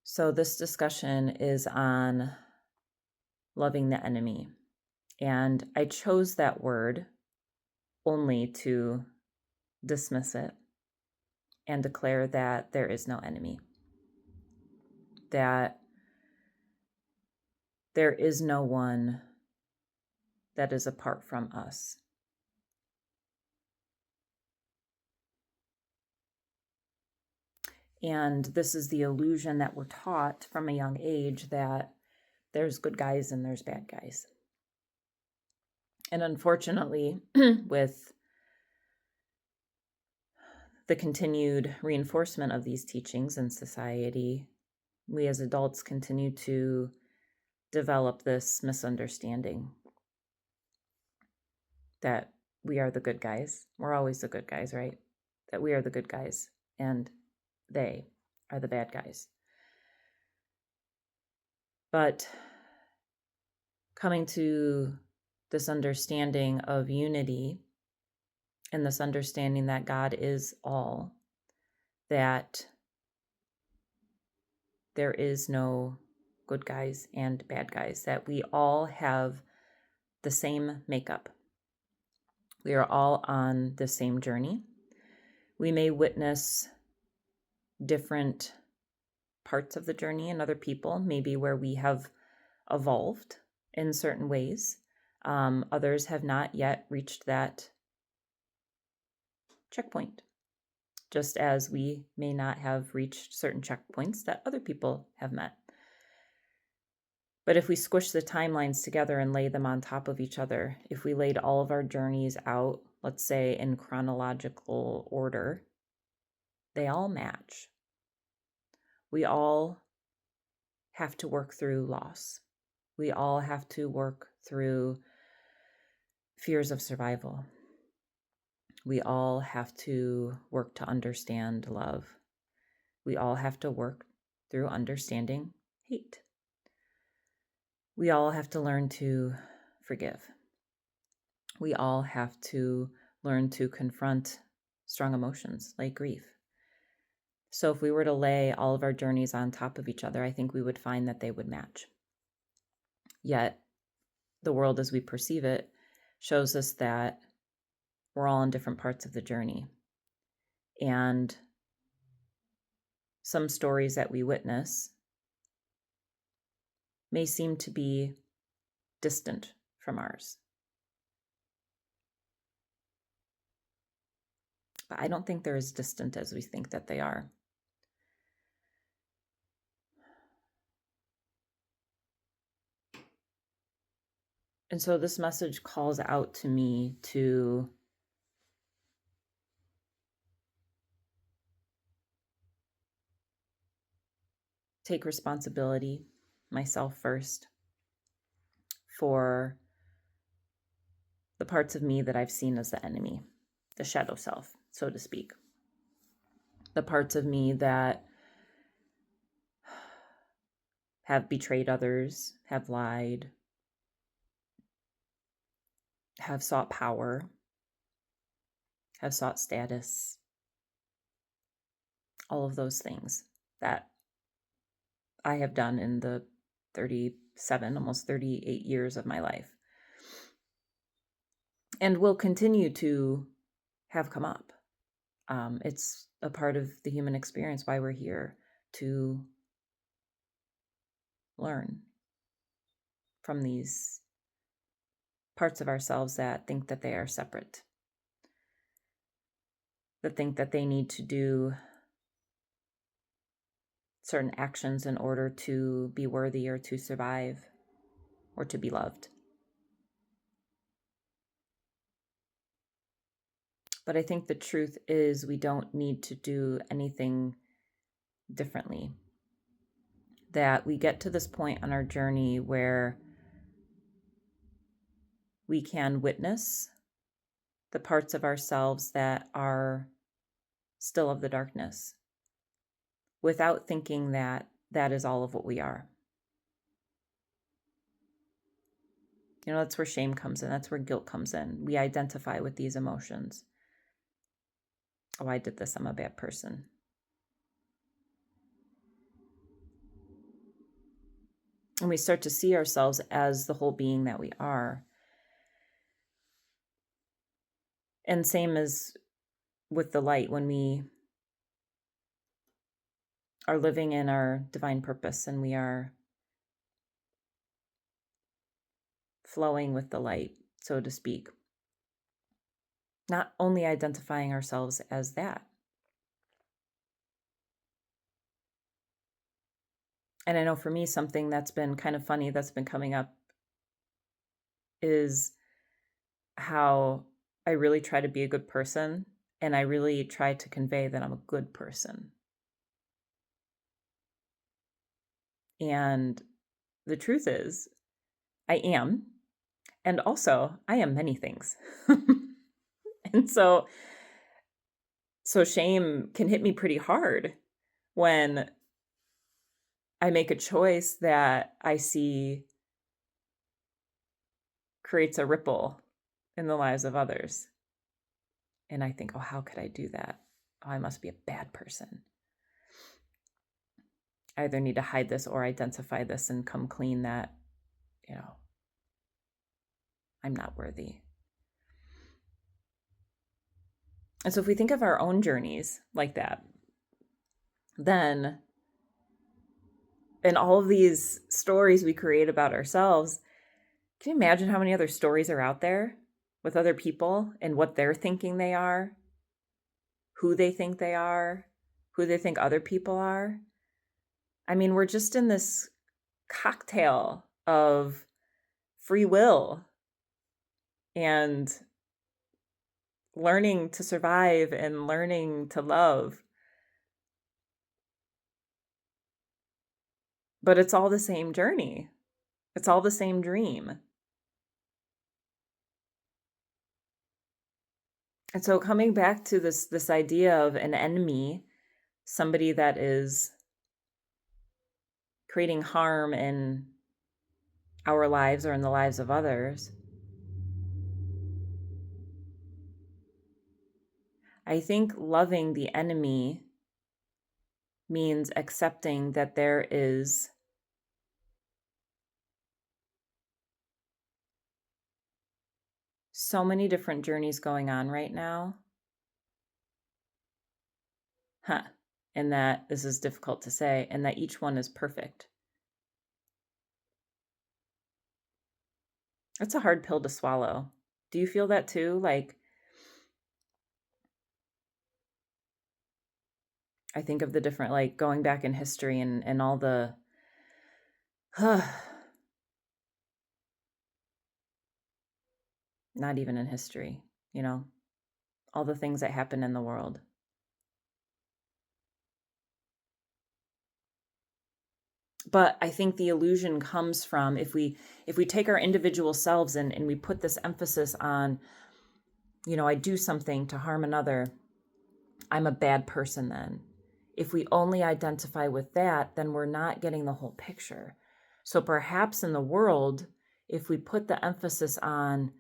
So, this discussion is on loving the enemy. And I chose that word only to dismiss it and declare that there is no enemy, that there is no one that is apart from us. And this is the illusion that we're taught from a young age that there's good guys and there's bad guys. And unfortunately, with the continued reinforcement of these teachings in society, we as adults continue to develop this misunderstanding that we are the good guys. We're always the good guys, right? That we are the good guys and they are the bad guys. But coming to this understanding of unity and this understanding that God is all, that there is no good guys and bad guys, that we all have the same makeup. We are all on the same journey. We may witness different parts of the journey in other people, maybe where we have evolved in certain ways. Others have not yet reached that checkpoint, just as we may not have reached certain checkpoints that other people have met. But if we squish the timelines together and lay them on top of each other, if we laid all of our journeys out, let's say in chronological order, they all match. We all have to work through loss. We all have to work through fears of survival. We all have to work to understand love. We all have to work through understanding hate. We all have to learn to forgive. We all have to learn to confront strong emotions like grief. So if we were to lay all of our journeys on top of each other, I think we would find that they would match. Yet the world as we perceive it shows us that we're all in different parts of the journey. And some stories that we witness may seem to be distant from ours. But I don't think they're as distant as we think that they are. And so this message calls out to me to take responsibility, myself first, for the parts of me that I've seen as the enemy, the shadow self, so to speak. The parts of me that have betrayed others, have lied, have sought power, have sought status, all of those things that I have done in the 37, almost 38 years of my life. And will continue to have come up. It's a part of the human experience, why we're here, to learn from these parts of ourselves that think that they are separate, that think that they need to do certain actions in order to be worthy or to survive or to be loved. But I think the truth is we don't need to do anything differently. That we get to this point on our journey where we can witness the parts of ourselves that are still of the darkness without thinking that that is all of what we are. That's where shame comes in. That's where guilt comes in. We identify with these emotions. Oh, I did this. I'm a bad person. And we start to see ourselves as the whole being that we are. And same as with the light, when we are living in our divine purpose and we are flowing with the light, so to speak, not only identifying ourselves as that. And I know for me, something that's been kind of funny that's been coming up is how I really try to be a good person, and I really try to convey that I'm a good person. And the truth is, I am. And also, I am many things. And so shame can hit me pretty hard when I make a choice that I see creates a ripple in the lives of others. And I think, oh, how could I do that? Oh, I must be a bad person. I either need to hide this or identify this and come clean that, I'm not worthy. And so if we think of our own journeys like that, then in all of these stories we create about ourselves, can you imagine how many other stories are out there with other people and what they're thinking they are, who they think they are, who they think other people are? I mean, we're just in this cocktail of free will and learning to survive and learning to love. But it's all the same journey. It's all the same dream. And so coming back to this idea of an enemy, somebody that is creating harm in our lives or in the lives of others, I think loving the enemy means accepting that there is so many different journeys going on right now. And that this is difficult to say, and that each one is perfect. It's a hard pill to swallow. Do you feel that too? Like, I think of the different, like going back in history and all the, not even in history, all the things that happen in the world. But I think the illusion comes from if we take our individual selves and we put this emphasis on, I do something to harm another, I'm a bad person then. If we only identify with that, then we're not getting the whole picture. So perhaps in the world, if we put the emphasis on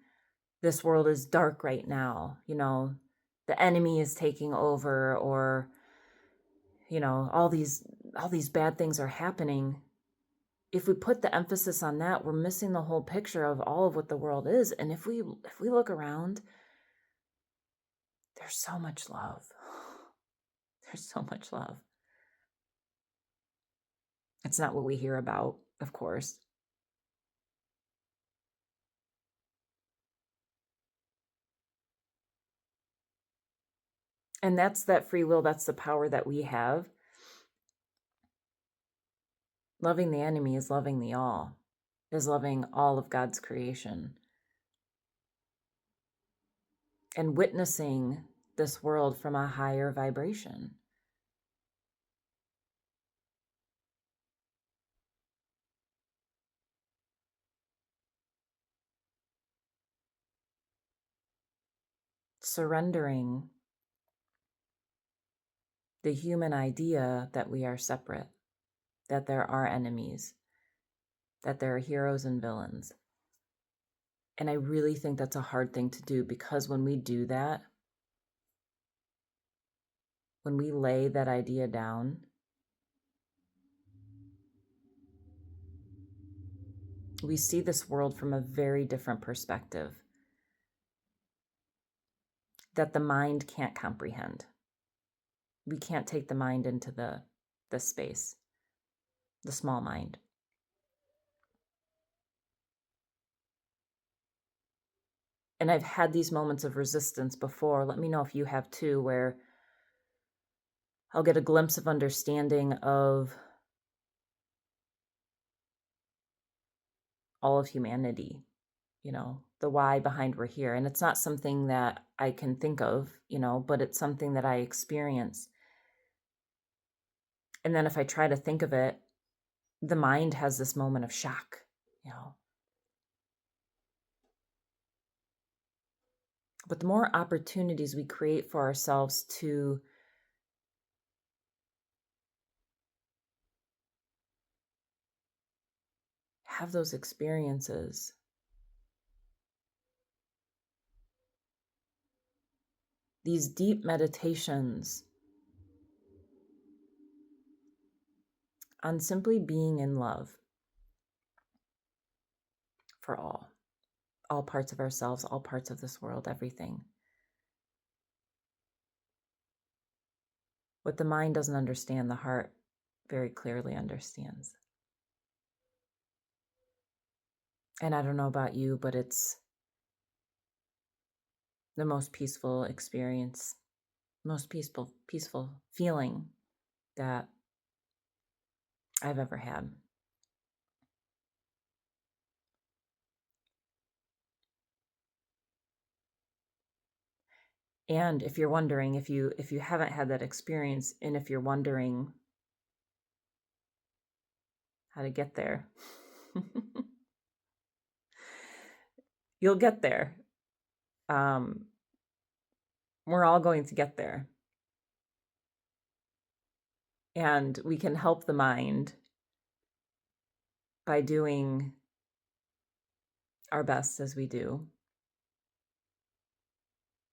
this world is dark right now, the enemy is taking over, or, all these bad things are happening. If we put the emphasis on that, we're missing the whole picture of all of what the world is. And if we look around, there's so much love. There's so much love. It's not what we hear about, of course. And that's that free will. That's the power that we have. Loving the enemy is loving the all, is loving all of God's creation. And witnessing this world from a higher vibration. Surrendering the human idea that we are separate, that there are enemies, that there are heroes and villains. And I really think that's a hard thing to do, because when we do that, when we lay that idea down, we see this world from a very different perspective that the mind can't comprehend. We can't take the mind into the space, the small mind. And I've had these moments of resistance before. Let me know if you have too, where I'll get a glimpse of understanding of all of humanity, the why behind we're here. And it's not something that I can think of, but it's something that I experience. And then if I try to think of it, the mind has this moment of shock, But the more opportunities we create for ourselves to have those experiences, these deep meditations on simply being in love for all parts of ourselves, all parts of this world, everything. What the mind doesn't understand, the heart very clearly understands. And I don't know about you, but it's the most peaceful experience, most peaceful feeling that I've ever had. And if you're wondering, if you haven't had that experience, and if you're wondering how to get there, you'll get there. We're all going to get there. And we can help the mind by doing our best as we do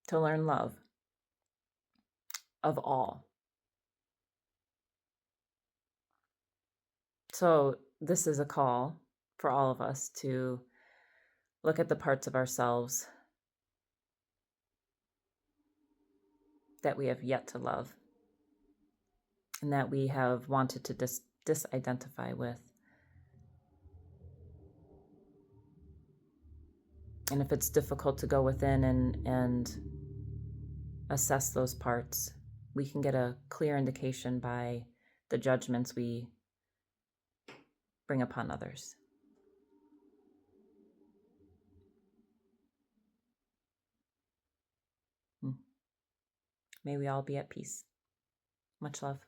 to learn love of all. So this is a call for all of us to look at the parts of ourselves that we have yet to love and that we have wanted to disidentify with. And if it's difficult to go within and assess those parts, we can get a clear indication by the judgments we bring upon others. May we all be at peace. Much love.